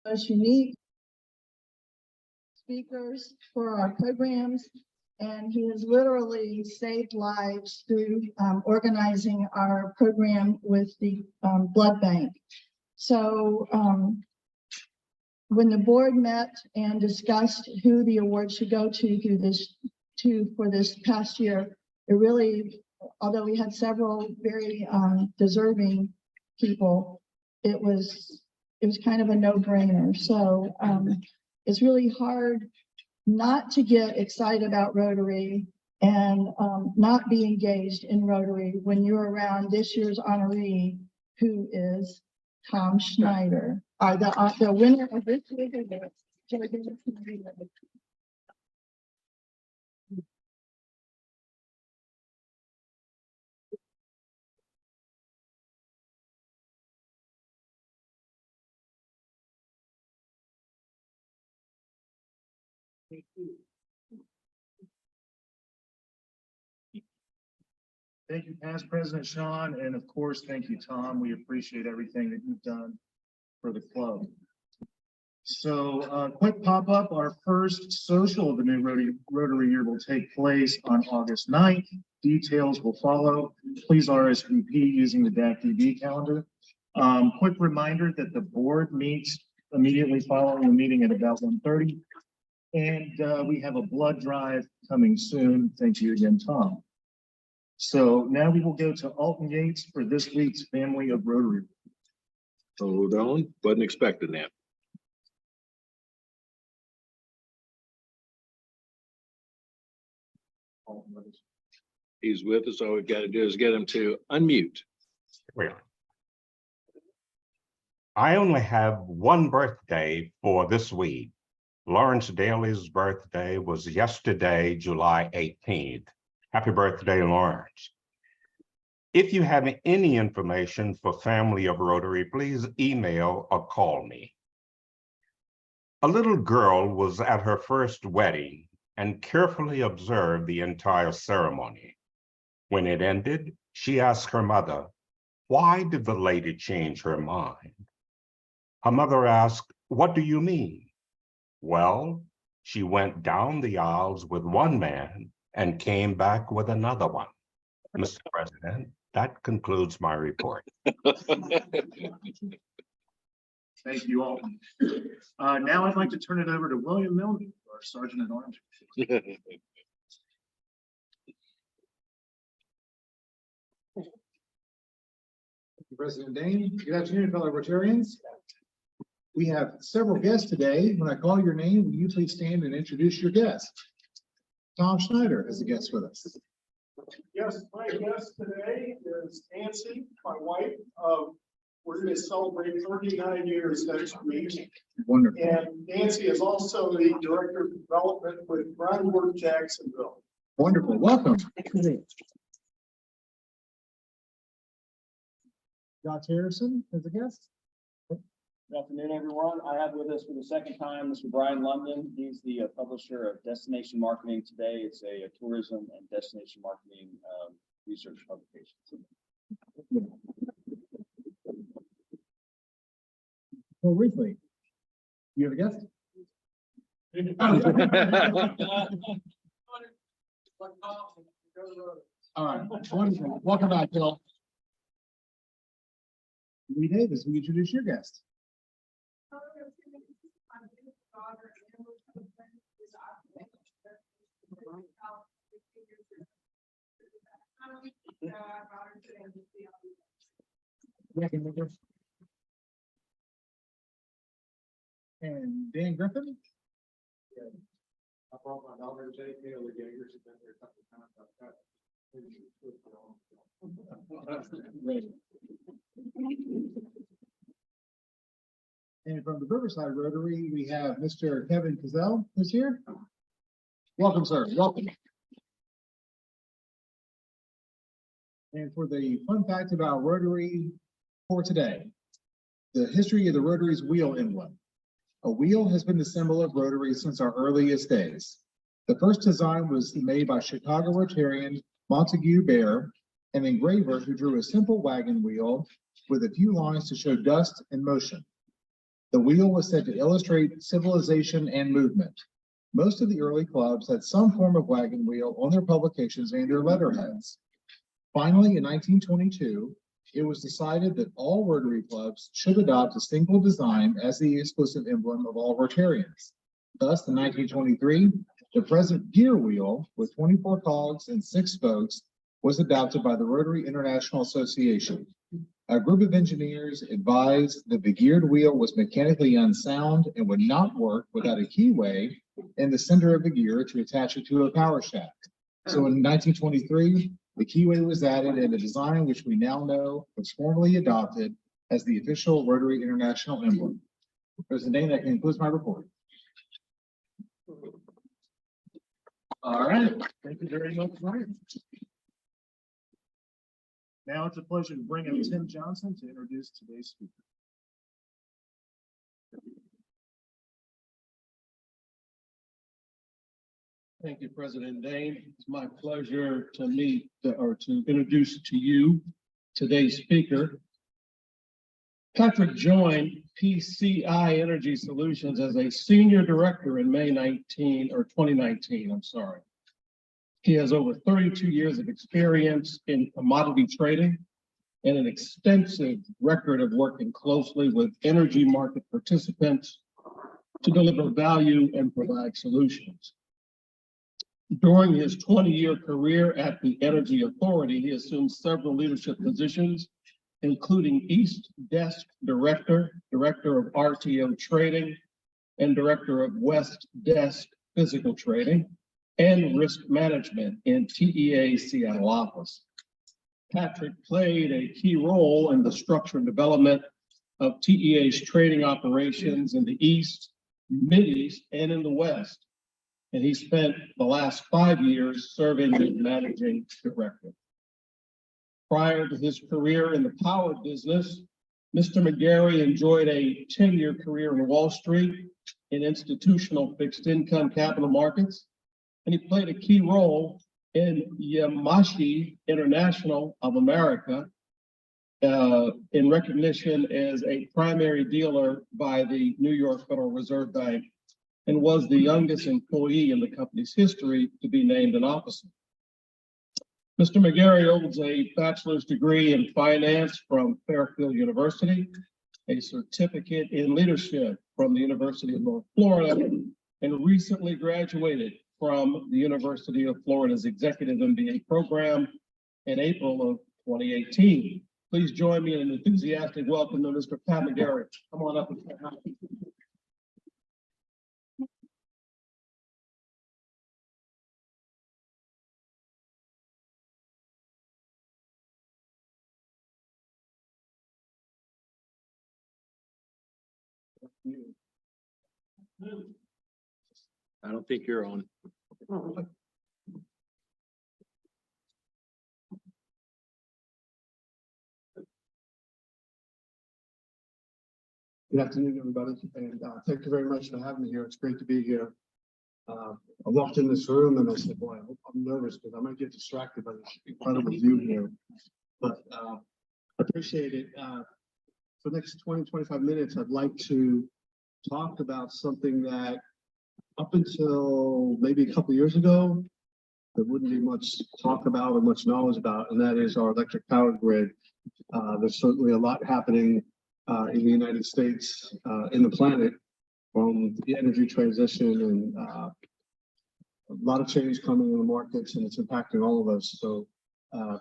most unique speakers for our programs, and he has literally saved lives through organizing our program with the blood bank. So when the board met and discussed who the award should go to for this past year, it really, although we had several very deserving people, it was kind of a no-brainer. So it's really hard not to get excited about Rotary and not be engaged in Rotary when you're around this year's honoree, who is Tom Schneider, the winner of this year's award. Thank you, past President Sean, and of course, thank you, Tom. We appreciate everything that you've done for the club. So quick pop-up, our first social of the new Rotary year will take place on August 9th. Details will follow. Please RSVP using the DAC-DB calendar. Quick reminder that the board meets immediately following the meeting at about 1:30. And we have a blood drive coming soon. Thank you again, Tom. So now we will go to Alton Yates for this week's Family of Rotary. Hold on, wasn't expecting that. He's with us. All we've got to do is get him to unmute. Really? I only have one birthday for this week. Lawrence Daly's birthday was yesterday, July 18th. Happy birthday, Lawrence. If you have any information for Family of Rotary, please email or call me. A little girl was at her first wedding and carefully observed the entire ceremony. When it ended, she asked her mother, "Why did the lady change her mind?" Her mother asked, "What do you mean?" "Well, she went down the aisles with one man and came back with another one." Mr. President, that concludes my report. Thank you all. Now I'd like to turn it over to William Milne, our Sergeant at Arms. Thank you, President Dane. Good afternoon, fellow Rotarians. We have several guests today. When I call your name, will you please stand and introduce your guest? Tom Schneider is a guest with us. Yes, my guest today is Nancy, my wife. We're going to celebrate 39 years next week. Wonderful. And Nancy is also the Director of Development with Groundwork Jacksonville. Wonderful. Welcome. Josh Harrison is a guest. Good afternoon, everyone. I have with us for the second time Mr. Brian London. He's the publisher of Destination Marketing Today. It's a tourism and destination marketing research publication. Well, briefly, you have a guest? All right. Wonderful. Welcome back, Bill. Lee Davis, will you introduce your guest? And Dan Griffin. Yeah. I brought my daughter to take me over to Jaeger. She's been there a couple of times. I've got and from the Riverside Rotary, we have Mr. Kevin Cazell, who's here. Welcome, sir. Welcome. And for the fun fact about Rotary for today, the history of the Rotary's wheel emblem. A wheel has been the symbol of Rotary since our earliest days. The first design was made by Chicago Rotarian Montague Bear, an engraver who drew a simple wagon wheel with a few lines to show dust and motion. The wheel was said to illustrate civilization and movement. Most of the early clubs had some form of wagon wheel on their publications and their letterheads. Finally, in 1922, it was decided that all Rotary clubs should adopt a single design as the exclusive emblem of all Rotarians. Thus, in 1923, the present gear wheel with 24 cogs and 6 spokes was adopted by the Rotary International Association. A group of engineers advised that the geared wheel was mechanically unsound and would not work without a keyway in the center of the gear to attach it to a power shaft. So in 1923, the keyway was added and the design, which we now know, was formally adopted as the official Rotary International emblem. President Dane, that concludes my report. All right, thank you very much, Ryan. Now it's a pleasure to bring up Tim Johnson to introduce today's speaker. Thank you, President Dane. It's my pleasure to meet or to introduce to you today's speaker. Patrick joined PCI Energy Solutions as a senior director in May 2019, I'm sorry. He has over 32 years of experience in commodity trading and an extensive record of working closely with energy market participants to deliver value and provide solutions. During his 20-year career at the Energy Authority, he assumed several leadership positions, including East Desk Director, Director of RTO Trading, and Director of West Desk Physical Trading, and Risk Management in TEA Seattle office. Patrick played a key role in the structure and development of TEA's trading operations in the East, Mid-East, and in the West. And he spent the last 5 years serving as managing director. Prior to his career in the power business, Mr. McGary enjoyed a 10-year career in Wall Street in institutional fixed income capital markets, and he played a key role in Yamashi International of America in recognition as a primary dealer by the New York Federal Reserve Bank, and was the youngest employee in the company's history to be named an officer. Mr. McGary holds a bachelor's degree in finance from Fairfield University, a certificate in leadership from the University of North Florida, and recently graduated from the University of Florida's Executive MBA program in April of 2018. Please join me in an enthusiastic welcome to Mr. Pat McGary. Come on up. I don't think you're on. Good afternoon, everybody, and thank you very much for having me here. It's great to be here. I walked in this room and I said, boy, I'm nervous because I might get distracted by this incredible view here. But I appreciate it. For the next 20-25 minutes, I'd like to talk about something that up until maybe a couple of years ago, there wouldn't be much talk about or much knowledge about, and that is our electric power grid. There's certainly a lot happening in the United States, in the planet, from the energy transition, and a lot of change coming in the markets, and it's impacting all of us. So I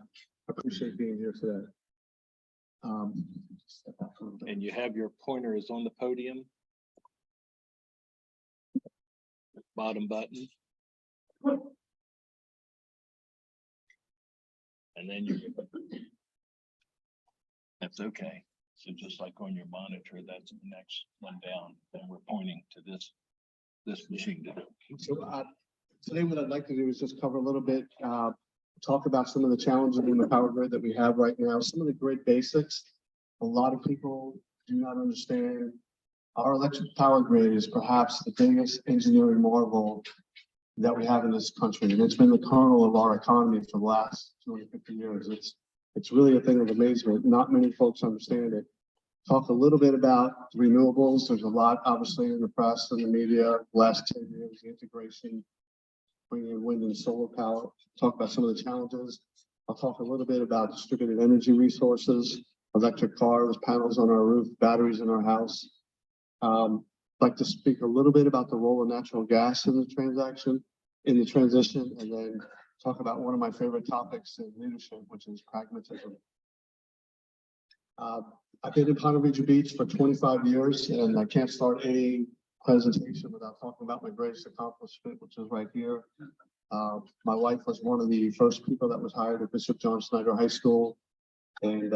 appreciate being here today. And you have your pointer is on the podium. Bottom button. And then you. That's okay. So just like on your monitor, that's the next one down. Then we're pointing to this machine. So today what I'd like to do is just cover a little bit, talk about some of the challenges in the power grid that we have right now, some of the grid basics. A lot of people do not understand. Our electric power grid is perhaps the biggest engineering marvel that we have in this country, and it's been the kernel of our economy for the last 250 years. It's really a thing of amazement. Not many folks understand it. talk a little bit about renewables. There's a lot, obviously, in the press and the media, last 10 years, the integration, bringing in wind and solar power, talk about some of the challenges. I'll talk a little bit about distributed energy resources, electric cars, panels on our roof, batteries in our house. I'd like to speak a little bit about the role of natural gas in the transition, and then talk about one of my favorite topics in leadership, which is pragmatism. I've been in Ponte Vedra Beach for 25 years, and I can't start any presentation without talking about my greatest accomplishment, which is right here. My wife was one of the first people that was hired at Bishop John Snyder High School, and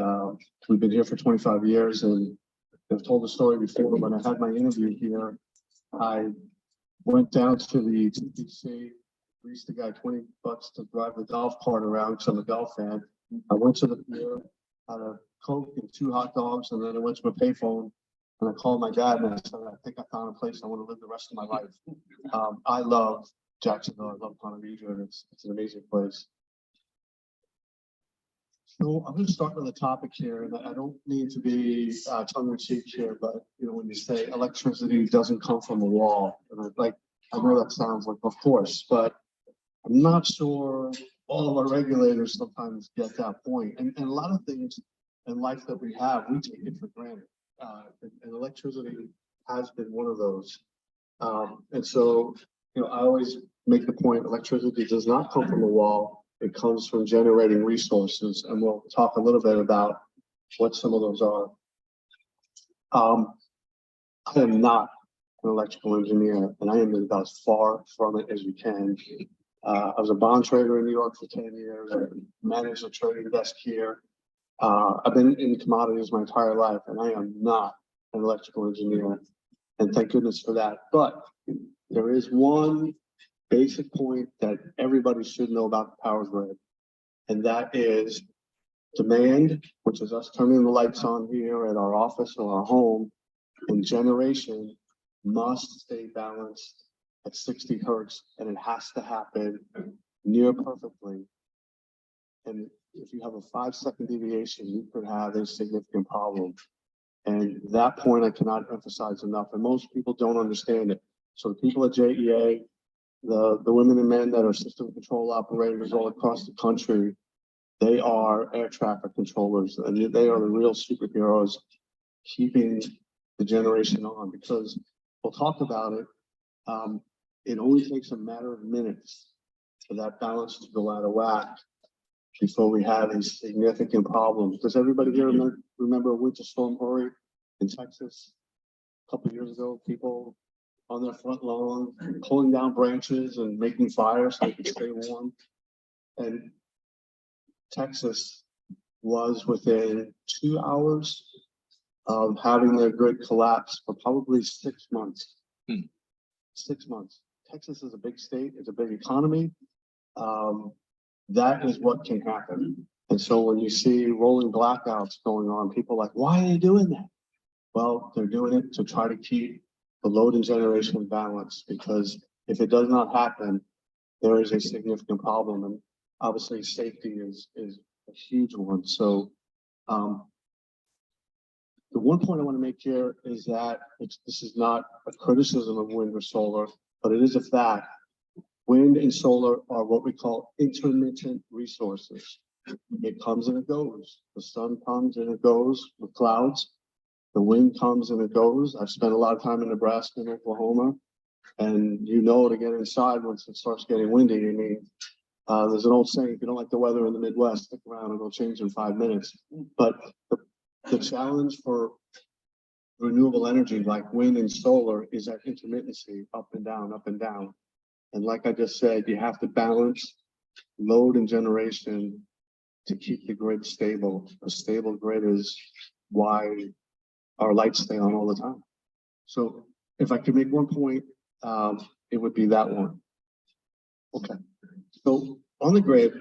we've been here for 25 years. And I've told the story before, but when I had my interview here, I went down to the TPC, leased the guy $20 to drive the golf cart around because I'm a golf fan. I went to the pier, had a Coke and 2 hot dogs, and then I went to a payphone and I called my dad and I said, I think I found a place I want to live the rest of my life. I love Jacksonville. I love Ponte Vedra, and it's an amazing place. So I'm going to start with a topic here, and I don't need to be tongue-in-cheek here, but when you say electricity doesn't come from a wall, and I know that sounds like, of course, but I'm not sure all of our regulators sometimes get that point. And a lot of things in life that we have, we take it for granted. And electricity has been one of those. And so, I always make the point, electricity does not come from a wall. It comes from generating resources. And we'll talk a little bit about what some of those are. I am not an electrical engineer, and I am about as far from it as you can. I was a bond trader in New York for 10 years. I managed a trading desk here. I've been in commodities my entire life, and I am not an electrical engineer. And thank goodness for that. But there is one basic point that everybody should know about the power grid, and that is demand, which is us turning the lights on here at our office or our home, and generation must stay balanced at 60 hertz, and it has to happen near perfectly. And if you have a 5-second deviation, you could have a significant problem. And that point I cannot emphasize enough, and most people don't understand it. So the people at JEA, the women and men that are system control operators all across the country, they are air traffic controllers, and they are the real superheroes keeping the generation on, because we'll talk about it. It only takes a matter of minutes for that balance to go out of whack before we have a significant problem. Does everybody here remember Winter Storm Uri in Texas a couple of years ago? People on their front lawn pulling down branches and making fires so they could stay warm. And Texas was within 2 hours of having their grid collapse for probably 6 months. 6 months. Texas is a big state, it's a big economy. That is what can happen. And so when you see rolling blackouts going on, people are like, why are they doing that? Well, they're doing it to try to keep the load and generation balance, because if it does not happen, there is a significant problem. And obviously safety is a huge one. So the one point I want to make here is that this is not a criticism of wind or solar, but it is a fact. Wind and solar are what we call intermittent resources. It comes and it goes. The sun comes and it goes with clouds. The wind comes and it goes. I've spent a lot of time in Nebraska and Oklahoma, and to get inside once it starts getting windy. I mean, there's an old saying, if you don't like the weather in the Midwest, stick around and it'll change in 5 minutes. But the challenge for renewable energy like wind and solar is that intermittency, up and down, up and down. And like I just said, you have to balance load and generation to keep the grid stable. A stable grid is why our lights stay on all the time. So if I could make one point, it would be that one. Okay. So on the grid,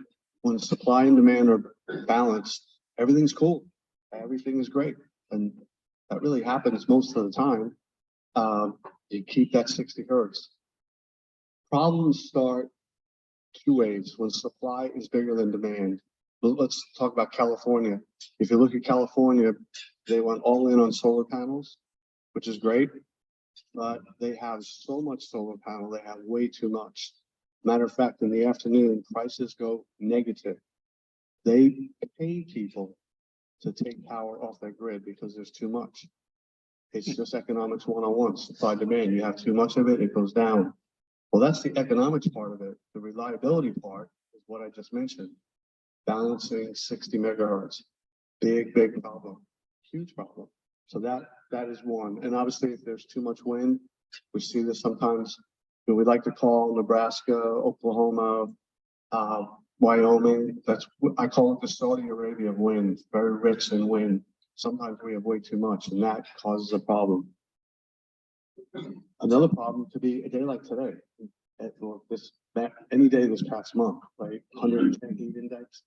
when supply and demand are balanced, everything's cool. Everything is great. And that really happens most of the time. You keep that 60 hertz. Problems start 2 ways when supply is bigger than demand. let's talk about California. If you look at California, they went all in on solar panels, which is great, but they have so much solar panel, they have way too much. Matter of fact, in the afternoon, prices go negative. They pay people to take power off their grid because there's too much. It's just economics 101, supply demand. You have too much of it, it goes down. Well, that's the economics part of it. The reliability part is what I just mentioned. Balancing 60 megahertz, big problem, huge problem. So that is one. And obviously, if there's too much wind, we see this sometimes. You know, we like to call Nebraska, Oklahoma, Wyoming. I call it the Saudi Arabia of wind. Very rich in wind. Sometimes we have way too much, and that causes a problem. Another problem could be a day like today, any day this past month, right? 110 heat index.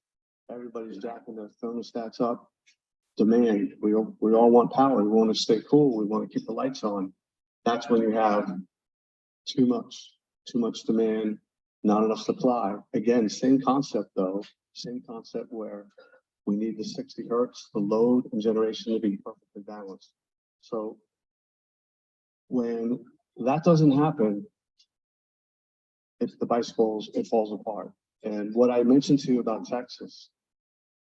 Everybody's jacking their thermostats up. Demand. We all want power. We want to stay cool. We want to keep the lights on. That's when you have too much demand, not enough supply. Again, same concept though. Same concept where we need the 60 hertz, the load and generation to be perfectly balanced. So when that doesn't happen, it's the bicycles, it falls apart. And what I mentioned to you about Texas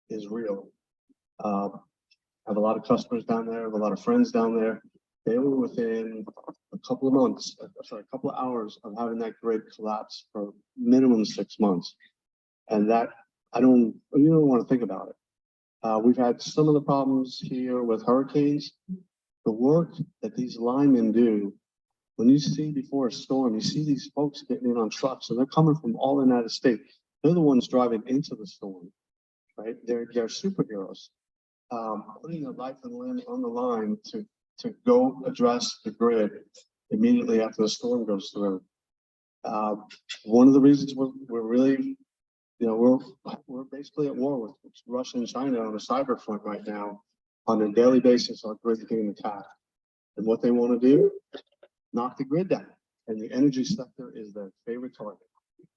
is real. I have a lot of customers down there, I have a lot of friends down there. They were within a couple of months, a couple of hours of having that grid collapse for minimum 6 months. And that, you don't want to think about it. We've had some of the problems here with hurricanes. The work that these linemen do, when you see before a storm, you see these folks getting in on trucks and they're coming from all in out of state. They're the ones driving into the storm, right? They're superheroes. Putting their life and limb on the line to go address the grid immediately after the storm goes through. One of the reasons we're really, we're basically at war with Russia and China on the cyber front right now. On a daily basis, our grid is being attacked. And what they want to do, knock the grid down. And the energy sector is their favorite target.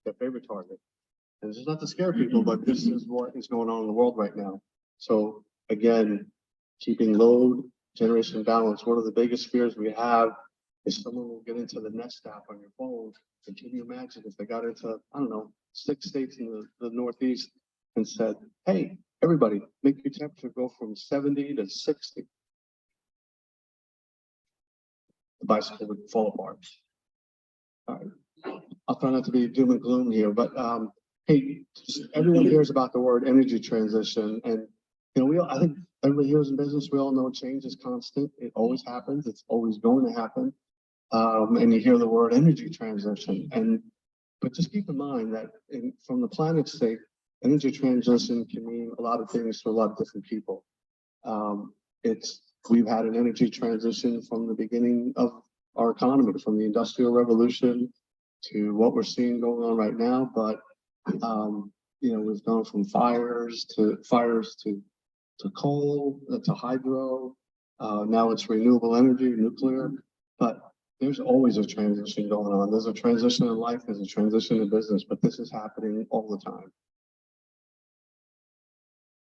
And this is not to scare people, but this is what is going on in the world right now. So again, keeping load, generation balance. One of the biggest fears we have is someone will get into the Nest app on your phone. And can you imagine if they got into, 6 states in the Northeast and said, hey, everybody, make your temperature go from 70 to 60. The bicycle would fall apart. All right. I'll try not to be doom and gloom here, but hey, everyone hears about the word energy transition, and I think everybody hears in business, we all know change is constant. It always happens. It's always going to happen. And you hear the word energy transition, but just keep in mind that from the planet's sake, energy transition can mean a lot of things to a lot of different people. We've had an energy transition from the beginning of our economy, from the Industrial Revolution to what we're seeing going on right now. But we've gone from fires to coal to hydro. Now it's renewable energy, nuclear. But there's always a transition going on. There's a transition in life, there's a transition in business, but this is happening all the time.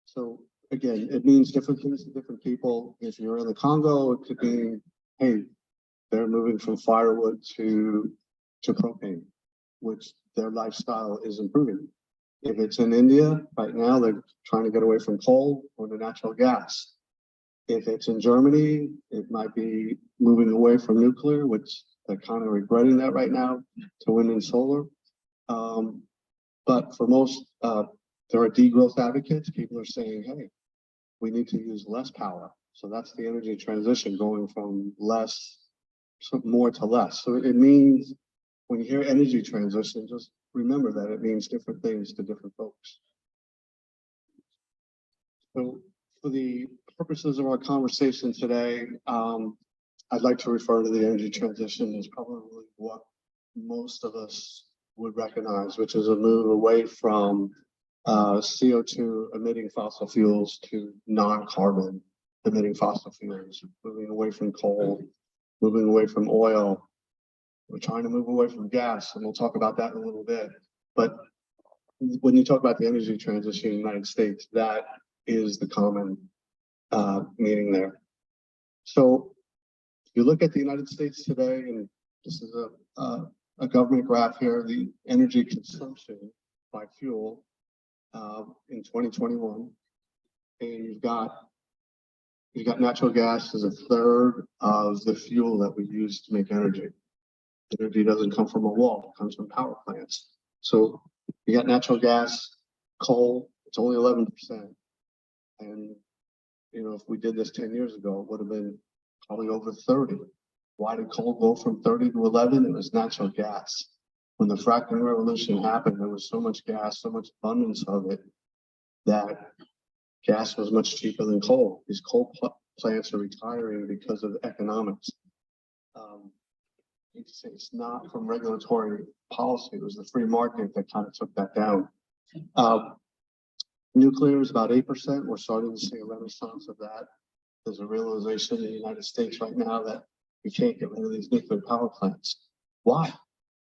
So again, it means different things to different people. If you're in the Congo, it could mean, hey, they're moving from firewood to propane, which their lifestyle is improving. If it's in India, right now, they're trying to get away from coal or the natural gas. If it's in Germany, it might be moving away from nuclear, which they're kind of regretting that right now, to wind and solar. But for most, there are degrowth advocates. People are saying, hey, we need to use less power. So that's the energy transition, going from more to less. So it means when you hear energy transition, just remember that it means different things to different folks. So for the purposes of our conversation today, I'd like to refer to the energy transition as probably what most of us would recognize, which is a move away from CO2 emitting fossil fuels to non-carbon emitting fossil fuels, moving away from coal, moving away from oil. We're trying to move away from gas, and we'll talk about that in a little bit. But when you talk about the energy transition in the United States, that is the common meaning there. So if you look at the United States today, and this is a government graph here, the energy consumption by fuel in 2021, and you've got natural gas as a third of the fuel that we use to make energy. Energy doesn't come from a wall, it comes from power plants. So you got natural gas, coal, it's only 11%. And, you know, if we did this 10 years ago, it would have been probably over 30. Why did coal go from 30 to 11? It was natural gas. When the fracking revolution happened, there was so much gas, so much abundance of it, that gas was much cheaper than coal. These coal plants are retiring because of economics. You can say it's not from regulatory policy. It was the free market that kind of took that down. Nuclear is about 8%. We're starting to see a renaissance of that. There's a realization in the United States right now that we can't get rid of these nuclear power plants. Why?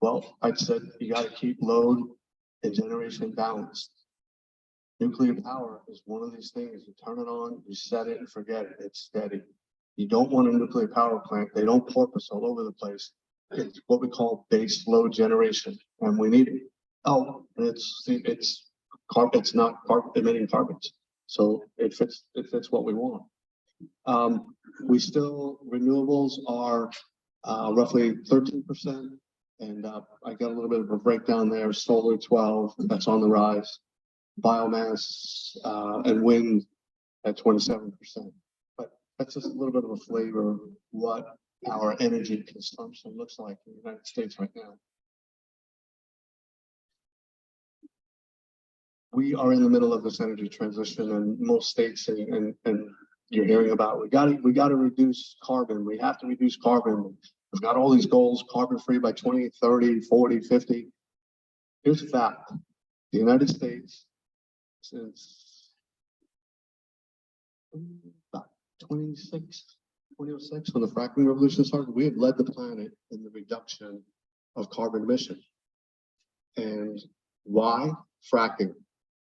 Well, I said you got to keep load and generation balanced. Nuclear power is one of these things. You turn it on, you set it and forget it. It's steady. You don't want a nuclear power plant. They don't porpoise all over the place. It's what we call base load generation, and we need it. Oh, and it's not emitting carbons, so it fits what we want. Renewables are roughly 13%, and I got a little bit of a breakdown there. Solar 12, that's on the rise. Biomass and wind at 27%. But that's just a little bit of a flavor of what our energy consumption looks like in the United States right now. We are in the middle of this energy transition, and most states and you're hearing about we got to reduce carbon. We have to reduce carbon. We've got all these goals, carbon free by 2030, 40, 50. Here's a fact. The United States, since about 2006, when the fracking revolution started, we have led the planet in the reduction of carbon emission. And why? Fracking.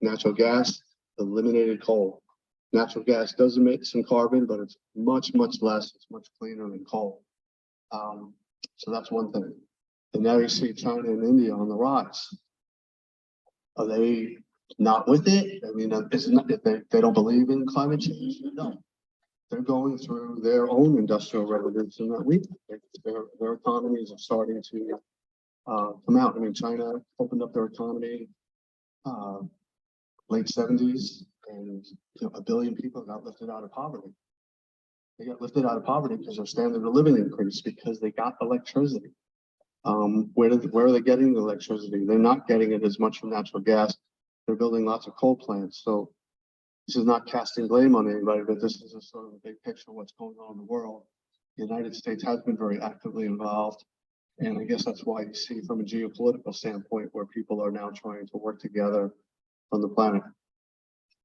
Natural gas eliminated coal. Natural gas does emit some carbon, but it's much, much less. It's much cleaner than coal. So that's one thing. And now you see China and India on the rise. Are they not with it? I mean, they don't believe in climate change? No. They're going through their own industrial revolution that their economies are starting to come out. I mean, China opened up their economy late 70s, and 1 billion people got lifted out of poverty. They got lifted out of poverty because their standard of living increased because they got electricity. Where are they getting the electricity? They're not getting it as much from natural gas. They're building lots of coal plants. So this is not casting blame on anybody, but this is a sort of a big picture of what's going on in the world. The United States has been very actively involved. And I guess that's why you see from a geopolitical standpoint where people are now trying to work together on the planet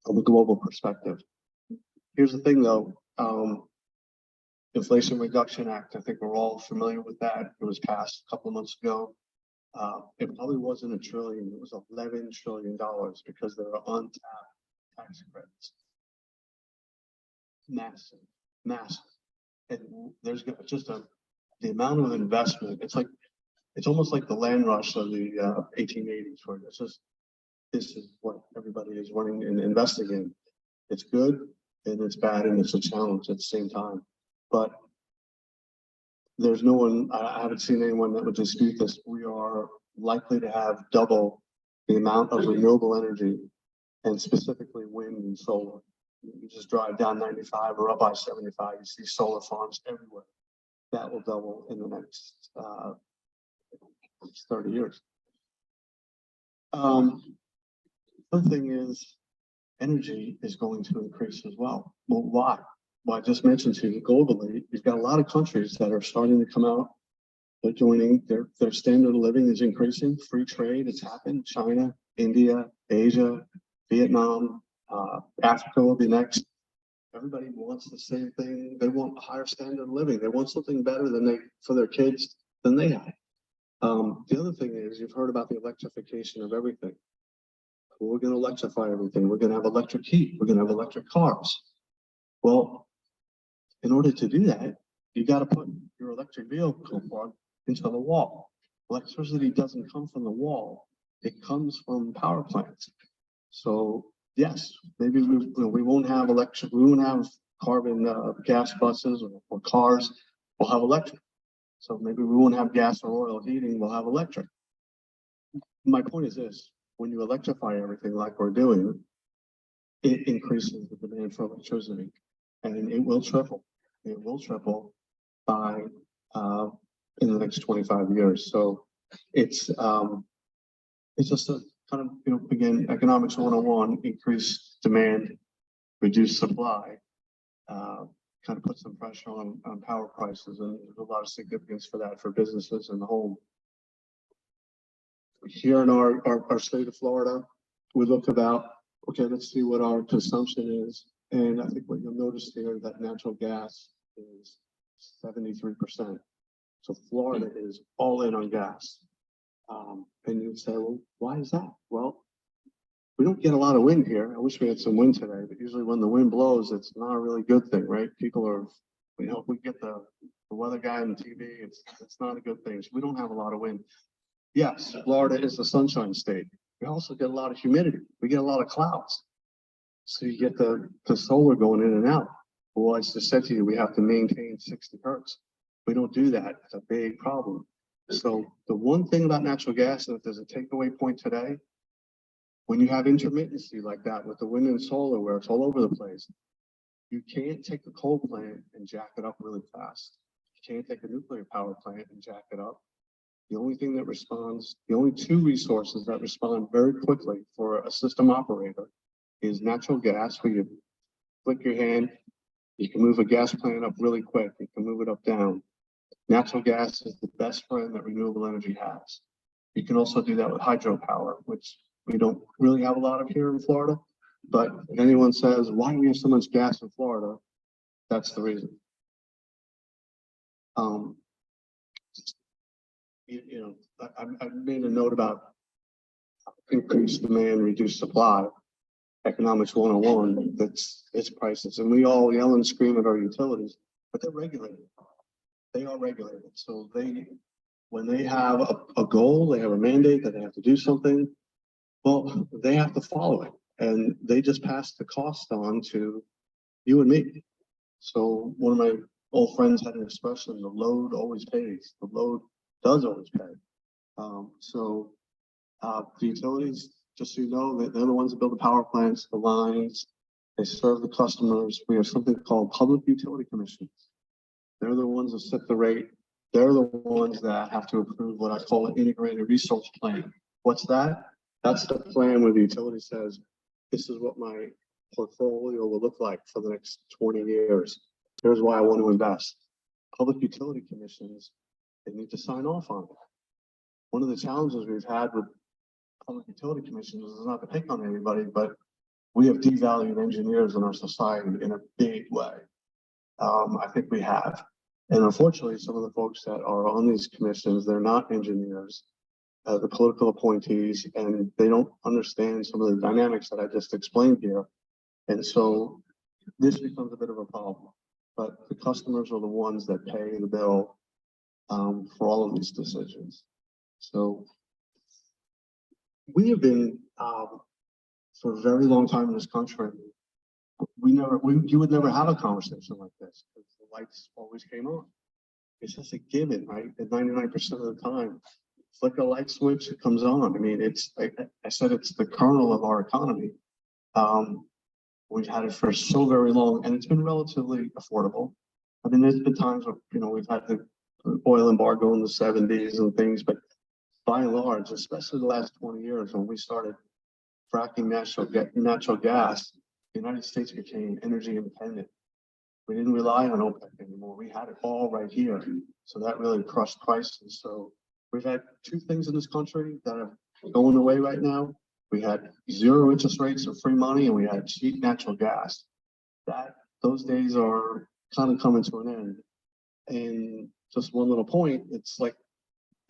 from a global perspective. Here's the thing though, Inflation Reduction Act, I think we're all familiar with that. It was passed a couple of months ago. It probably wasn't $1 trillion, it was $11 trillion because there are untapped tax credits. Massive. And there's just the amount of investment. It's almost like the land rush of the 1880s, where it's just, this is what everybody is running and investing in. It's good and it's bad and it's a challenge at the same time. But there's no one, I haven't seen anyone that would dispute this. We are likely to have double the amount of renewable energy, and specifically wind and solar. You just drive down 95 or up I 75, you see solar farms everywhere. That will double in the next 30 years. One thing is energy is going to increase as well. Well, why? Well, I just mentioned to you globally, you've got a lot of countries that are starting to come out. They're joining, their standard of living is increasing. Free trade, it's happened. China, India, Asia, Vietnam, Africa will be next. Everybody wants the same thing. They want a higher standard of living. They want something better for their kids than they have. The other thing is, you've heard about the electrification of everything. we're gonna electrify everything. We're gonna have electric heat. We're gonna have electric cars. Well, in order to do that, you gotta put your electric vehicle plug into the wall. Electricity doesn't come from the wall. It comes from power plants. So yes, maybe we won't have we won't have carbon gas buses or cars. We'll have electric. So maybe we won't have gas or oil heating. We'll have electric. My point is this: when you electrify everything like we're doing, it increases the demand for electricity, and it will triple. It will triple by in the next 25 years. So it's just a kind of, you know, again, economics 101, increase demand, reduce supply, kind of put some pressure on power prices, and there's a lot of significance for that for businesses and the home. Here in our state of Florida, we look about, okay, let's see what our consumption is. And I think what you'll notice here that natural gas is 73%. So Florida is all in on gas. And you'd say, well, why is that? Well, we don't get a lot of wind here. I wish we had some wind today, but usually when the wind blows, it's not a really good thing, right? People are, you know, we get the weather guy on TV, it's not a good thing. So we don't have a lot of wind. Yes, Florida is the sunshine state. We also get a lot of humidity. We get a lot of clouds. So you get the solar going in and out. Well, I just said to you, we have to maintain 60 hertz. We don't do that. It's a big problem. So the one thing about natural gas, and if there's a takeaway point today, when you have intermittency like that with the wind and solar where it's all over the place, you can't take a coal plant and jack it up really fast. You can't take a nuclear power plant and jack it up. The only thing that responds, the only two resources that respond very quickly for a system operator is natural gas, where you flick your hand, you can move a gas plant up really quick, you can move it up down. Natural gas is the best friend that renewable energy has. You can also do that with hydropower, which we don't really have a lot of here in Florida. But if anyone says, why do we have so much gas in Florida? That's the reason. I made a note about increased demand, reduced supply, economics 101, that's its prices. And we all yell and scream at our utilities, but they're regulated. They are regulated. So when they have a goal, they have a mandate that they have to do something, well, they have to follow it. And they just pass the cost on to you and me. So one of my old friends had an expression, the load always pays. The load does always pay. The utilities, just so you know, they're the ones that build the power plants, the lines, they serve the customers. We have something called public utility commissions. They're the ones that set the rate. They're the ones that have to approve what I call an integrated resource plan. What's that? That's the plan where the utility says, this is what my portfolio will look like for the next 20 years. Here's why I want to invest. Public utility commissions, they need to sign off on it. One of the challenges we've had with public utility commissions is not to pick on anybody, but we have devalued engineers in our society in a big way. I think we have. And unfortunately, some of the folks that are on these commissions, they're not engineers, the political appointees, and they don't understand some of the dynamics that I just explained here. And so this becomes a bit of a problem. But the customers are the ones that pay the bill for all of these decisions. So we have been for a very long time in this country. You would never have a conversation like this because the lights always came on. It's just a given, right? At 99% of the time, flick a light switch, it comes on. I mean, it's I said it's the kernel of our economy. We've had it for so very long, and it's been relatively affordable. I mean, there's been times where we've had the oil embargo in the 70s and things, but by and large, especially the last 20 years, when we started fracking natural gas, the United States became energy independent. We didn't rely on OPEC anymore. We had it all right here. So that really crushed prices. So we've had two things in this country that are going away right now. We had zero interest rates and free money, and we had cheap natural gas. Those days are kind of coming to an end. And just one little point, it's like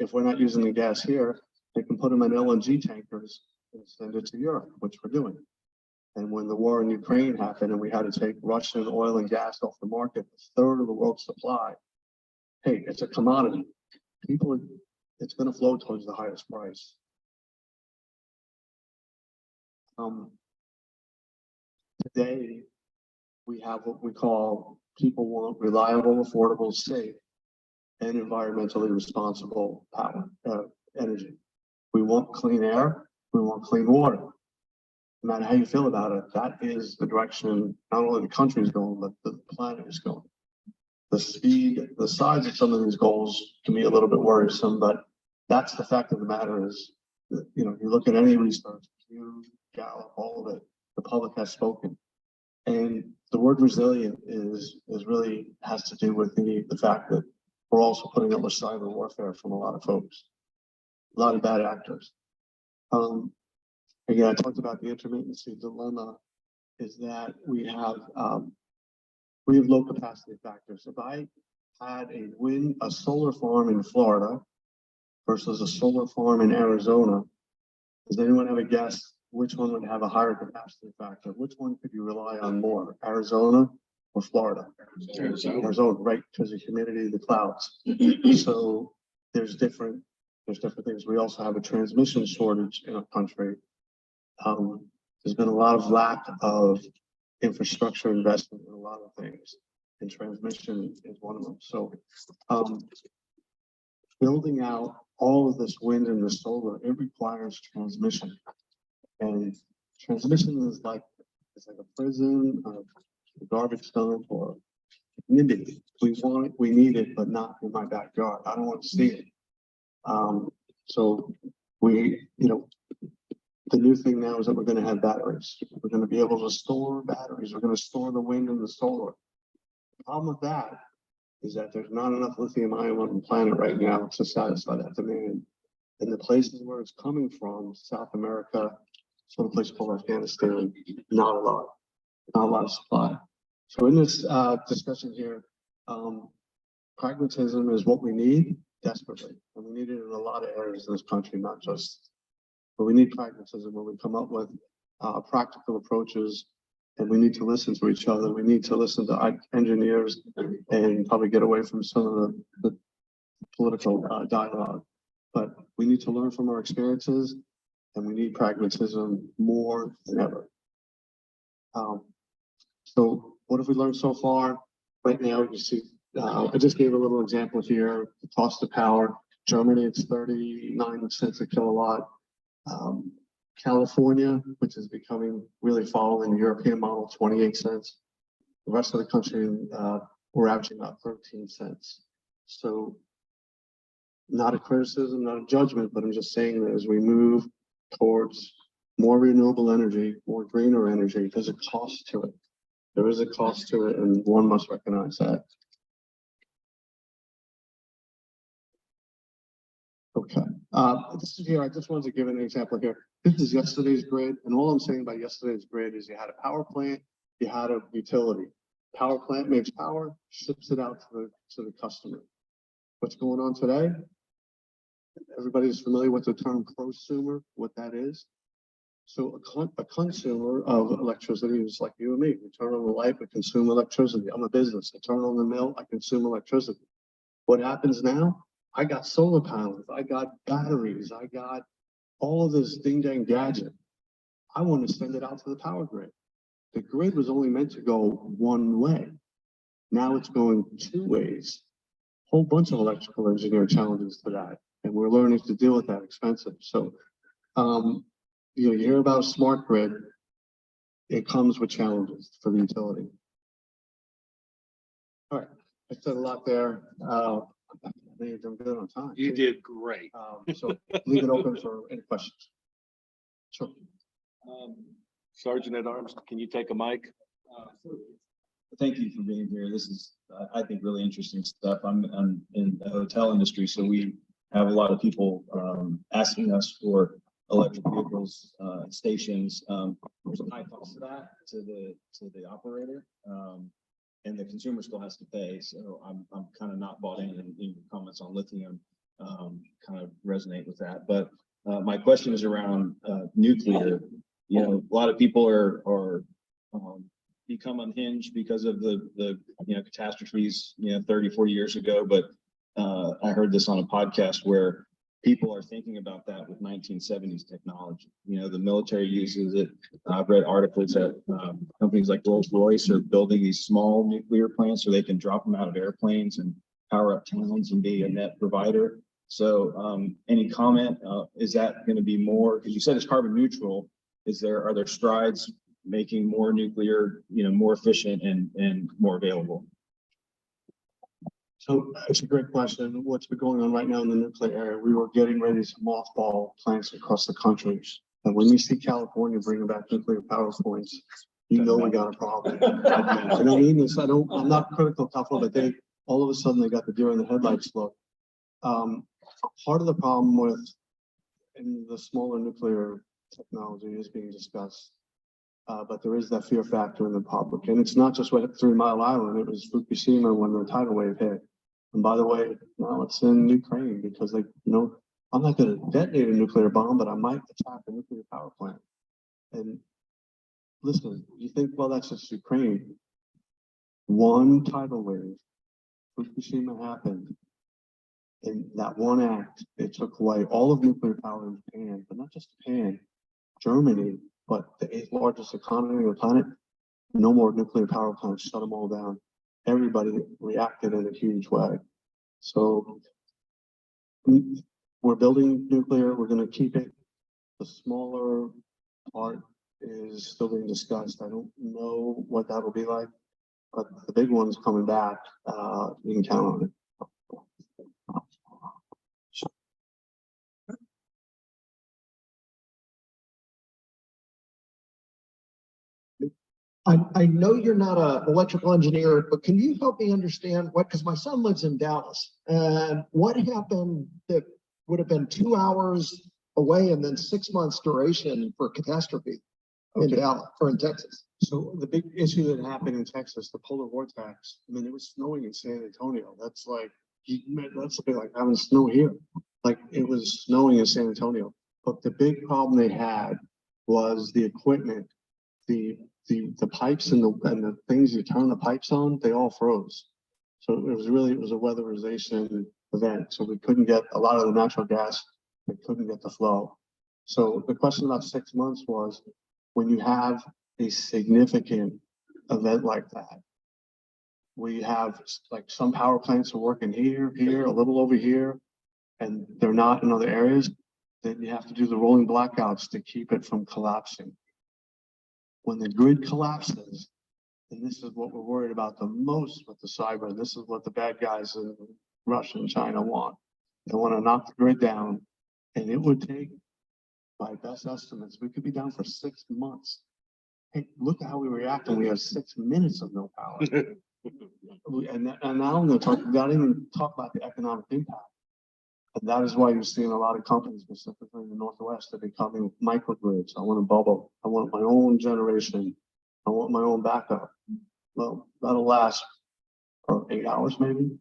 if we're not using the gas here, they can put them in LNG tankers and send it to Europe, which we're doing. And when the war in Ukraine happened and we had to take Russian oil and gas off the market, a third of the world's supply, hey, it's a commodity. People, it's going to flow towards the highest price. Today, we have what we call people want reliable, affordable, safe, and environmentally responsible power, energy. We want clean air. We want clean water. No matter how you feel about it, that is the direction not only the country is going, but the planet is going. The speed, the size of some of these goals can be a little bit worrisome, but that's the fact of the matter is, you know, you look at any research, Pew, Gallup, all of it, the public has spoken. And the word resilient is really has to do with the fact that we're also putting up with cyber warfare from a lot of folks, a lot of bad actors. Again, I talked about the intermittency dilemma is that we have low capacity factors. If I had a solar farm in Florida versus a solar farm in Arizona, does anyone have a guess which one would have a higher capacity factor? Which one could you rely on more, Arizona or Florida? Arizona, right, because of humidity, the clouds. So there's different things. We also have a transmission shortage in our country. There's been a lot of lack of infrastructure investment in a lot of things, and transmission is one of them. So building out all of this wind and the solar, it requires transmission. And transmission is like, it's like a prison, a garbage dump, or NIMBY. We want it, we need it, but not in my backyard. I don't want to see it. So we, you know, the new thing now is that we're going to have batteries. We're going to be able to store batteries. We're going to store the wind and the solar. The problem with that is that there's not enough lithium ion on the planet right now to satisfy that demand. And the places where it's coming from, South America, some place called Afghanistan, not a lot of supply. So in this discussion here, pragmatism is what we need desperately, and we need it in a lot of areas in this country, not just. But we need pragmatism when we come up with practical approaches, and we need to listen to each other. We need to listen to engineers and probably get away from some of the political dialogue. But we need to learn from our experiences, and we need pragmatism more than ever. So what have we learned so far? Right now, you see, I just gave a little example here, the cost of power. Germany, it's 39 cents a kilowatt. California, which is becoming really following the European model, 28 cents. The rest of the country, we're averaging about 13 cents. So not a criticism, not a judgment, but I'm just saying that as we move towards more renewable energy, more greener energy, there's a cost to it. There is a cost to it, and one must recognize that. Okay, this is here, I just wanted to give an example here. This is yesterday's grid, and all I'm saying by yesterday's grid is you had a power plant, you had a utility. Power plant makes power, ships it out to the customer. What's going on today? Everybody's familiar with the term prosumer, what that is. So a consumer of electricity is like you and me. We turn on the light, we consume electricity. I'm a business. I turn on the mill, I consume electricity. What happens now? I got solar panels, I got batteries, I got all of this ding dang gadget. I want to send it out to the power grid. The grid was only meant to go one way. Now it's going two ways. Whole bunch of electrical engineer challenges to that. And we're learning to deal with that expensive. So, you hear about a smart grid, it comes with challenges for the utility. All right, I said a lot there. I think I'm good on time. You did great. So leave it open for any questions. Sure. Sergeant at Arms, can you take a mic? Thank you for being here. This is, I think, really interesting stuff. I'm in the hotel industry, so we have a lot of people asking us for electric vehicles, stations. There's a high cost to that to the operator, and the consumer still has to pay. So I'm kind of not bought in your comments on lithium. Kind of resonate with that, but My question is around nuclear. You know, a lot of people are become unhinged because of the catastrophes 30, 40 years ago. But I heard this on a podcast where people are thinking about that with 1970s technology. You know, the military uses it. I've read articles that companies like Rolls-Royce are building these small nuclear plants so they can drop them out of airplanes and power up towns and be a net provider. So any comment, is that going to be more, because you said it's carbon neutral, are there strides making more nuclear, more efficient and more available? So it's a great question. What's been going on right now in the nuclear area? We were getting ready to mothball plants across the country. And when you see California bringing back nuclear power plants, you know we got a problem. I don't mean this. I'm not critical of but all of a sudden they got the deer in the headlights look. Part of the problem with the smaller nuclear technology is being discussed. But there is that fear factor in the public. And it's not just what hit 3 Mile Island, it was Fukushima when the tidal wave hit. And by the way, now it's in Ukraine because I'm not going to detonate a nuclear bomb, but I might attack a nuclear power plant. And listen, you think, well, that's just Ukraine. One tidal wave, Fukushima happened. In that one act, it took away all of nuclear power in Japan, but not just Japan, Germany, but the 8th largest economy on the planet. No more nuclear power plants, shut them all down. Everybody reacted in a huge way. So we're building nuclear, we're going to keep it. The smaller part is still being discussed. I don't know what that'll be like, but the big one's coming back. You can count on it. I know you're not an electrical engineer, but can you help me understand because my son lives in Dallas, and what happened that would have been 2 hours away and then 6 months duration for catastrophe in Dallas or in Texas? So the big issue that happened in Texas, the polar vortex, I mean, it was snowing in San Antonio. That's like having snow here. Like it was snowing in San Antonio. But the big problem they had was the equipment, the pipes and the things you turn the pipes on, they all froze. So it was a weatherization event. So we couldn't get a lot of the natural gas, we couldn't get the flow. So the question about 6 months was when you have a significant event like that, we have like some power plants are working here, a little over here, and they're not in other areas, then you have to do the rolling blackouts to keep it from collapsing. When the grid collapses, and this is what we're worried about the most with the cyber, this is what the bad guys in Russia and China want. They want to knock the grid down, and it would take, by best estimates, we could be down for 6 months. Hey, look at how we react when we have 6 minutes of no power. and now I'm going to not even talk about the economic impact. And that is why you're seeing a lot of companies, specifically in the Northwest, are becoming microgrids. I want a bubble. I want my own generation. I want my own backup. Well, that'll last for 8 hours, maybe.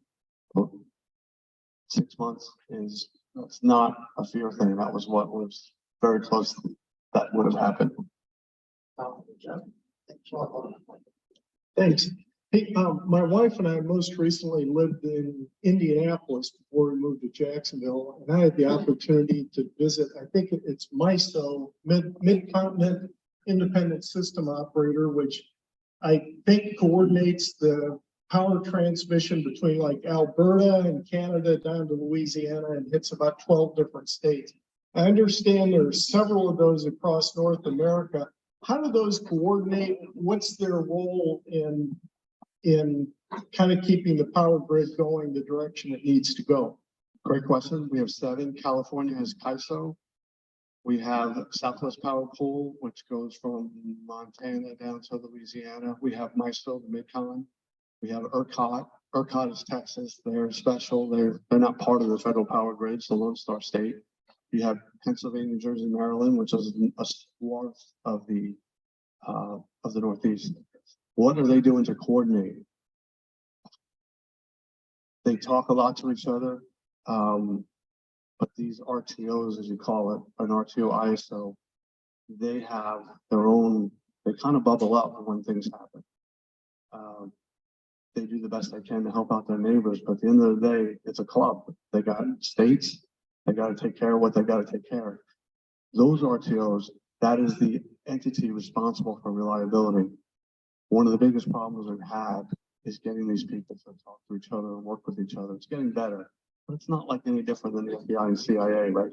But 6 months that's not a fear thing. That was what was very close to that would have happened. Thanks. Hey, my wife and I most recently lived in Indianapolis before we moved to Jacksonville, and I had the opportunity to visit, I think it's MISO, Mid-Continent Independent System Operator, which I think coordinates the power transmission between like Alberta and Canada down to Louisiana and hits about 12 different states. I understand there's several of those across North America. How do those coordinate? What's their role in kind of keeping the power grid going the direction it needs to go? Great question. We have 7. California has CAISO. We have Southwest Power Pool, which goes from Montana down to Louisiana. We have MISO, the Mid-Con. We have ERCOT. ERCOT is Texas. They're special. They're not part of the federal power grid, so Lone Star State. You have Pennsylvania, New Jersey, Maryland, which is a swath of the Northeast. What are they doing to coordinate? They talk a lot to each other. But these RTOs, as you call it, an RTO ISO, they have their own, they kind of bubble up when things happen. They do the best they can to help out their neighbors, but at the end of the day, it's a club. They got states, they got to take care of what they got to take care of. Those RTOs, that is the entity responsible for reliability. One of the biggest problems we've had is getting these people to talk to each other and work with each other. It's getting better, but it's not like any different than the FBI and CIA, right?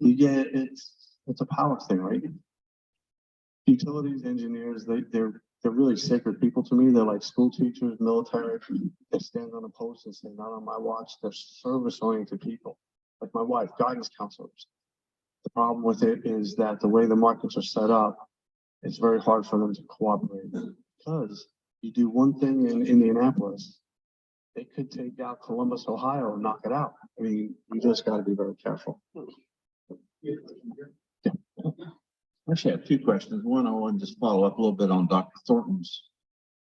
You get, it's a power thing, right? Utilities engineers, they're really sacred people to me. They're like school teachers, military. They stand on a post and say, not on my watch. They're service-oriented people. Like my wife, guidance counselors. The problem with it is that the way the markets are set up, it's very hard for them to cooperate because you do one thing in Indianapolis, it could take out Columbus, Ohio, and knock it out. I mean, you just got to be very careful. I actually have two questions. One, I want to just follow up a little bit on Dr. Thornton's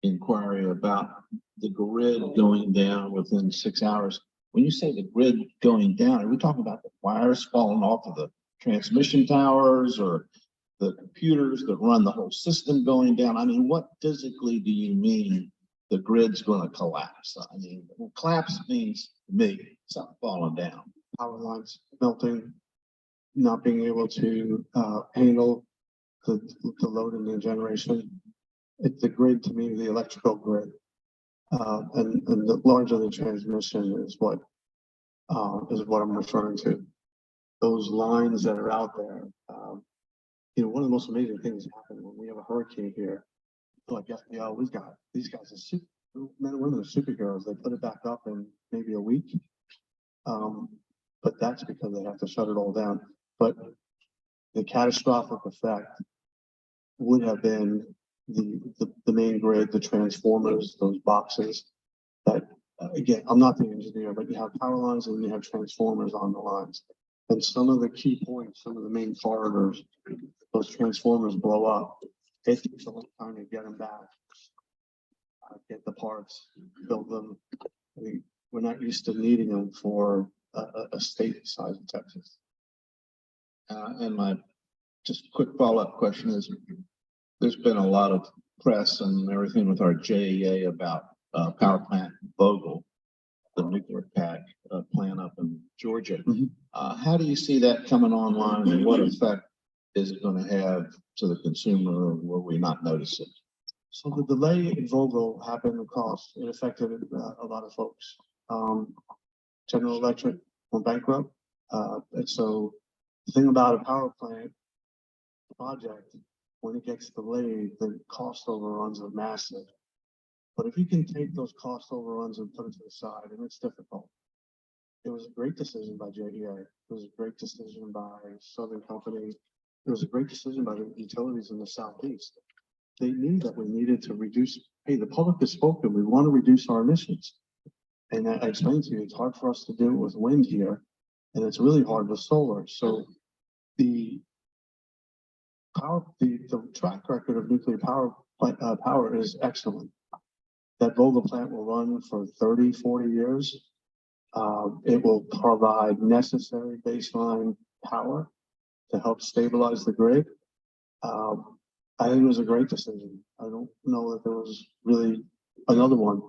inquiry about the grid going down within 6 hours. When you say the grid going down, are we talking about the wires falling off of the transmission towers or the computers that run the whole system going down? I mean, what physically do you mean the grid's going to collapse? I mean, collapse means to me something falling down. Power lines melting, not being able to handle the load in the generation. It's the grid to me, the electrical grid. And the larger the transmission is what I'm referring to. Those lines that are out there. One of the most amazing things happen when we have a hurricane here. Like FPL, we've got these guys are men and women are superheroes. They put it back up in maybe a week. But that's because they have to shut it all down. But the catastrophic effect would have been the main grid, the transformers, those boxes that, again, I'm not the engineer, but you have power lines and you have transformers on the lines. And some of the key points, some of the main corridors, those transformers blow up. It takes a long time to get them back, get the parts, build them. I mean, we're not used to needing them for a state the size of Texas. And my just quick follow-up question is, there's been a lot of press and everything with our JEA about power plant Vogel, the nuclear plant up in Georgia. How do you see that coming online, and what effect is it going to have to the consumer, or will we not notice it? So the delay in Vogel happened because it affected a lot of folks. General Electric went bankrupt. And so the thing about a power plant project, when it gets delayed, the cost overruns are massive. But if you can take those cost overruns and put it to the side, and it's difficult. It was a great decision by JEA. It was a great decision by Southern Company. It was a great decision by the utilities in the Southeast. They knew that we needed to reduce, hey, the public has spoken, we want to reduce our emissions. And I explained to you, it's hard for us to do it with wind here, and it's really hard with solar. So the track record of nuclear power is excellent. That Vogel plant will run for 30, 40 years. It will provide necessary baseline power to help stabilize the grid. I think it was a great decision. I don't know that there was really another one.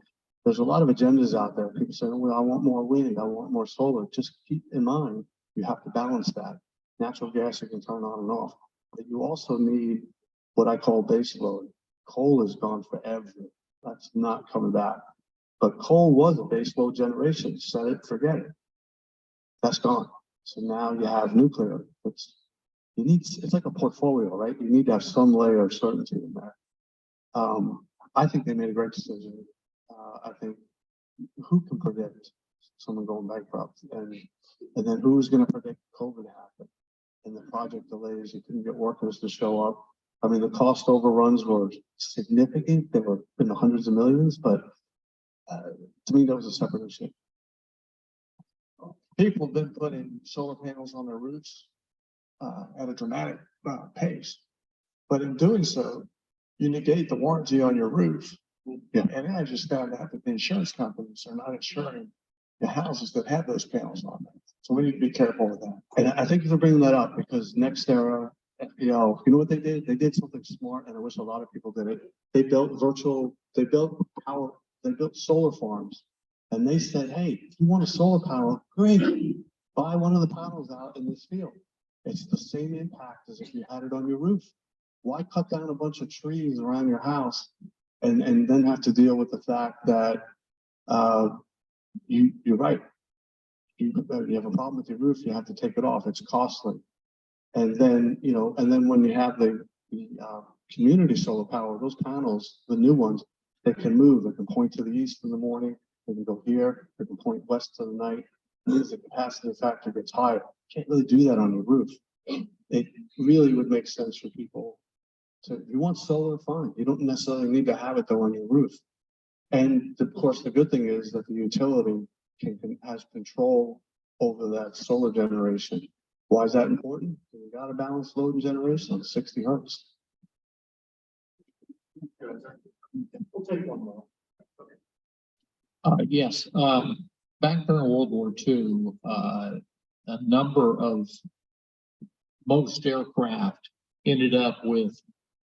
There's a lot of agendas out there. People say, well, I want more wind, I want more solar. Just keep in mind, you have to balance that. Natural gas you can turn on and off. But you also need what I call base load. Coal is gone forever. That's not coming back. But coal was a base load generation. Set it, forget it. That's gone. So now you have nuclear. It's like a portfolio, right? You need to have some layer of certainty in there. I think they made a great decision. I think who can predict someone going bankrupt, and then who's going to predict COVID happened and the project delays? You couldn't get workers to show up. I mean, the cost overruns were significant. They were in the hundreds of millions, but to me, that was a separate issue. People have been putting solar panels on their roofs at a dramatic pace. But in doing so, you negate the warranty on your roof. Yeah. And I just found out that the insurance companies are not insuring the houses that have those panels on them. So we need to be careful with that. And I thank you for bringing that up because NextEra, FPL, you know what they did? They did something smart and I wish a lot of people did it. They built power, they built solar farms. And they said, hey, if you want a solar panel, great, buy one of the panels out in this field. It's the same impact as if you had it on your roof. Why cut down a bunch of trees around your house and then have to deal with the fact that you're right. You have a problem with your roof, you have to take it off. It's costly. And then, when you have the community solar power, those panels, the new ones, they can move. They can point to the east in the morning. They can go here. They can point west to the night. Means the capacity factor gets higher. You can't really do that on your roof. It really would make sense for people to, if you want solar, fine. You don't necessarily need to have it though on your roof. And of course, the good thing is that the utility has control over that solar generation. Why is that important? You got to balance load and generation on 60 hertz. We'll take one more. Yes, back during World War II, a number of most aircraft ended up with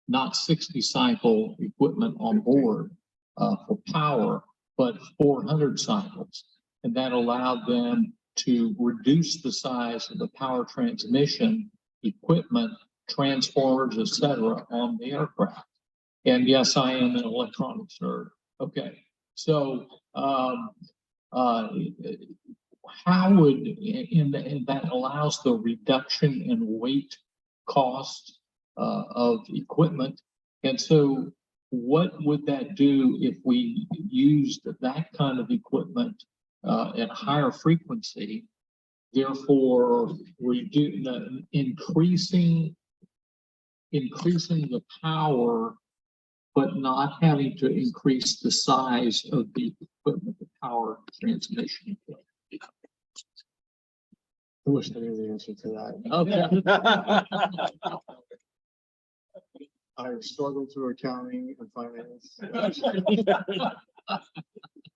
not 60 cycle equipment on board for power, but 400 cycles. And that allowed them to reduce the size of the power transmission equipment, transformers, etc., on the aircraft. And yes, I am an electronics nerd. Okay, so how would and that allows the reduction in weight cost of equipment, and so what would that do if we used that kind of equipment at higher frequency, therefore increasing the power, but not having to increase the size of the equipment, the power transmission? I wish I knew the answer to that. Okay. I struggled through accounting and finance.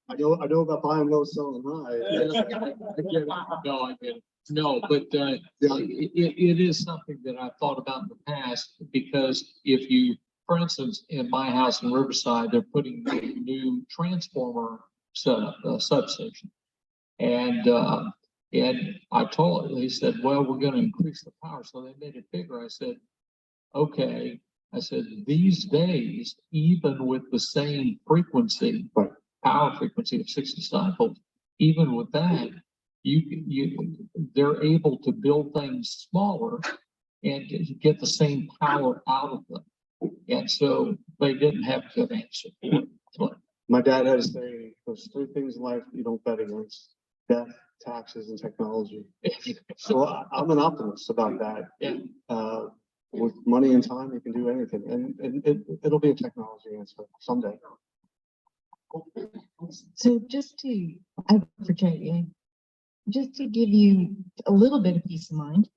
I know about buying low, selling high. No, I get it. No, but it is something that I've thought about in the past, because if you, for instance, in my house in Riverside, they're putting a new transformer substation. And I told, they said, well, we're going to increase the power. So they made it bigger. I said, okay. I said, these days, even with the same frequency, power frequency of 60 cycles, even with that, they're able to build things smaller and get the same power out of them. And so they didn't have a good answer. My dad had to say, there's three things in life you don't bet against: death, taxes, and technology. So I'm an optimist about that. Yeah. With money and time, you can do anything, and it'll be a technology answer someday. So just to, I vote for JEA, just to give you a little bit of peace of mind,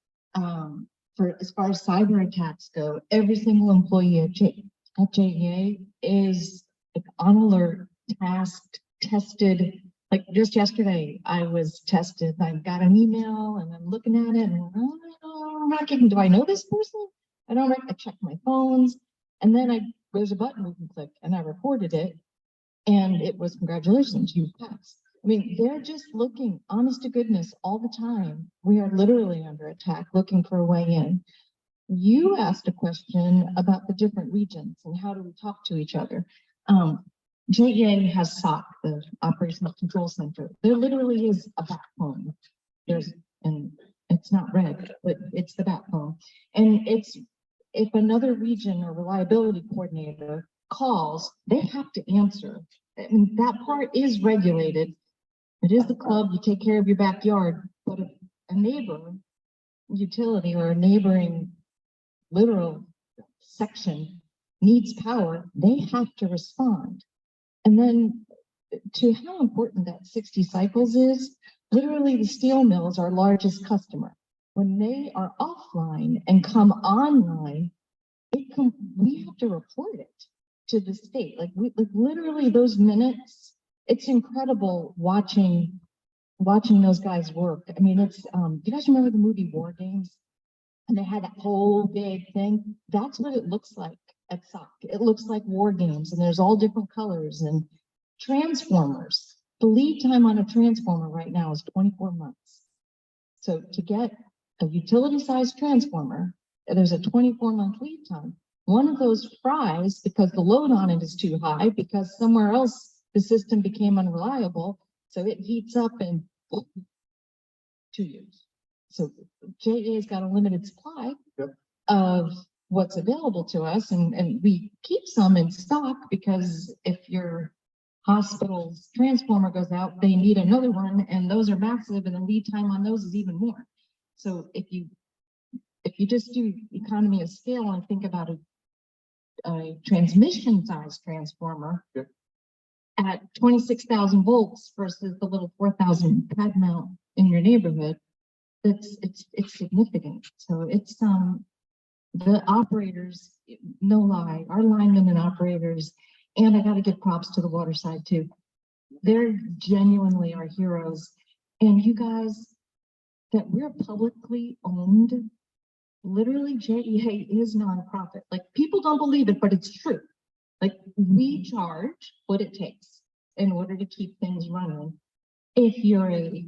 for as far as cyber attacks go, every single employee at JEA is like on alert, tasked, tested. Like just yesterday, I was tested. I got an email and I'm looking at it and do I know this person? I checked my phones, and then there's a button we can click, and I reported it, and it was congratulations, you passed. I mean, they're just looking, honest to goodness, all the time. We are literally under attack, looking for a way in. You asked a question about the different regions and how do we talk to each other. JEA has SOC, the Operational Control Center. There literally is a backbone. And it's not red, but it's the backbone. And if another region or reliability coordinator calls, they have to answer. I mean, that part is regulated. It is the club, you take care of your backyard, but if a neighbor utility or a neighboring literal section needs power, they have to respond. And then to how important that 60 cycles is, literally the steel mill is our largest customer. When they are offline and come online, we have to report it to the state. Like literally those minutes, it's incredible watching watching those guys work. I mean, it's, do you guys remember the movie War Games? And they had that whole big thing. That's what it looks like at SOC. It looks like War Games, and there's all different colors and transformers. The lead time on a transformer right now is 24 months. So to get a utility-sized transformer, there's a 24-month lead time. One of those fries because the load on it is too high, because somewhere else the system became unreliable. So it heats up in 2 years. So JEA's got a limited supply of what's available to us, and we keep some in stock because if your hospital's transformer goes out, they need another one, and those are massive, and the lead time on those is even more. So if you just do economy of scale and think about a transmission size transformer at 26,000 volts versus the little 4,000 pad mount in your neighborhood, it's significant. So it's the operators, no lie, our linemen and operators, and I got to give props to the water side too. They're genuinely our heroes. And you guys, that we're publicly owned, literally JEA is nonprofit. Like, people don't believe it, but it's true. Like, we charge what it takes in order to keep things running. If you're a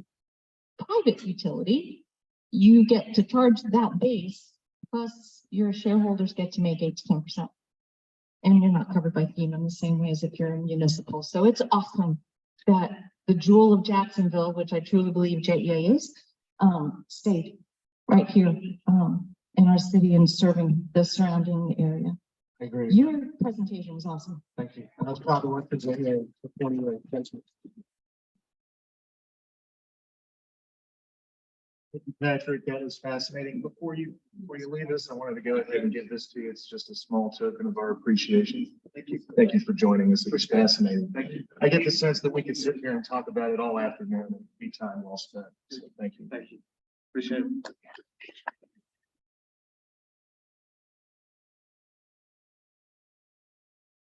private utility, you get to charge that base, plus your shareholders get to make 8 to 10%. And you're not covered by FEMA in the same way as if you're a municipal. So it's awesome that the jewel of Jacksonville, which I truly believe JEA is, stayed right here in our city and serving the surrounding area. I agree. Your presentation was awesome. Thank you. And that's probably what the JA for 20 years. Thank you. Thank you, Patrick. That was fascinating. Before you leave us, I wanted to go ahead and give this to you. It's just a small token of our appreciation. Thank you. Thank you for joining us. It was fascinating. Thank you. I get the sense that we could sit here and talk about it all afternoon and be time well spent. So thank you. Thank you. Appreciate it.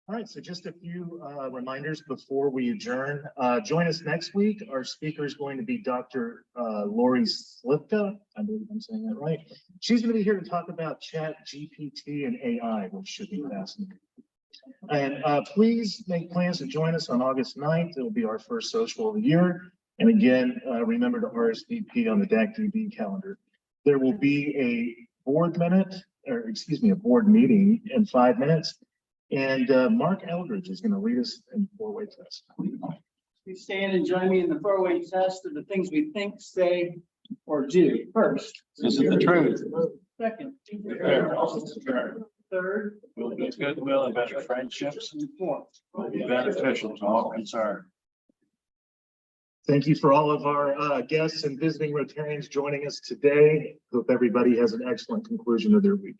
All right, so just a few reminders before we adjourn. Join us next week. Our speaker is going to be Dr. Lori Slivka. I believe I'm saying that right. She's going to be here to talk about Chat GPT and AI, which should be fascinating. And please make plans to join us on August 9th. It'll be our first social of the year. And again, remember to RSVP on the DAC-DB calendar. There will be a board meeting in 5 minutes. And Mark Eldridge is going to lead us in the 4-way test. Please stand and join me in the 4-way test of the things we think, say, or do. First, Is it the truth? second, third, Will be goodwill and better friendships, and fourth. will be beneficial to all concerned. Thank you for all of our guests and visiting Rotarians joining us today. Hope everybody has an excellent conclusion of their week.